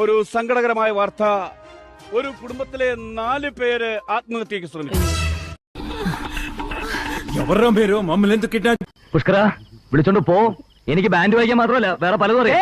ഒരു സങ്കടകരമായ വാർത്ത. ഒരു കുടുംബത്തിലെ 4 പേര് ആത്മഹത്യക്ക് ശ്രമിച്ചു. പുഷ്കര വിളിച്ചോണ്ട് പോ. എനിക്ക് ബാൻഡ് വായിക്കാൻ മാത്രമല്ല വേറെ പലതും അറിയാം.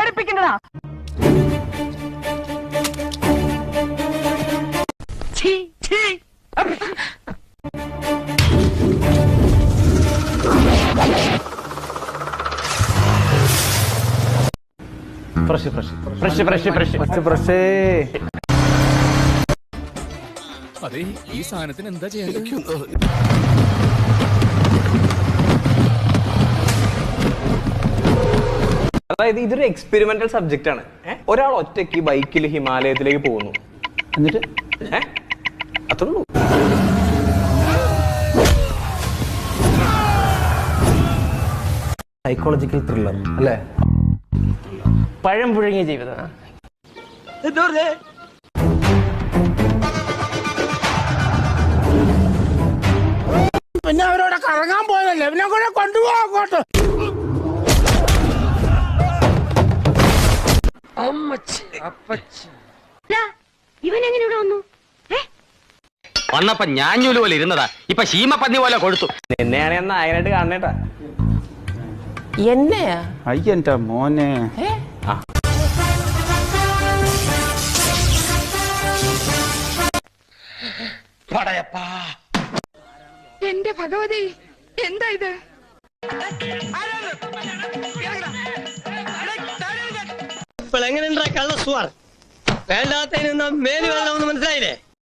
അതെ, ഈ സാധനത്തിന് എന്താ ചെയ്യേണ്ടത്? അതായത് ഇതൊരു എക്സ്പെരിമെന്റൽ സബ്ജക്റ്റ് ആണ്. ഒരാൾ ഒറ്റയ്ക്ക് ബൈക്കിൽ ഹിമാലയത്തിലേക്ക് പോകുന്നു, എന്നിട്ട് അത്രേ ഉള്ളൂ. സൈക്കോളജിക്കൽ ത്രില്ലർ അല്ലേ? പഴം പുഴുങ്ങിയ ജീവിതം. പിന്നെ അവരോടെ കറങ്ങാൻ പോയതല്ലേ, പിന്നെ കൂടെ കൊണ്ടുപോകാം അങ്ങോട്ട്. ഇവൻ എങ്ങനെ ഇവിടെ വന്നു? വന്നപ്പോ ഞാഞ്ഞൂല് പോലെ ഇരുന്നതാ, ഇപ്പൊ ശീമപ്പന്നി പോലെ കൊടുത്തു. എന്നെയാണ് ഞാൻ നായനായിട്ട് കാണണേട്ടാ. എന്നെയാ? അയ്യന്റെ മോനെ. എന്റെ ഭഗവതി, എന്താ ഇത്? ഇപ്പോൾ എങ്ങനെയുണ്ടാ കള്ള സുവാർ? വേണ്ടാത്തതിന് മേല് വെള്ളമെന്ന് മനസ്സിലായില്ലേ?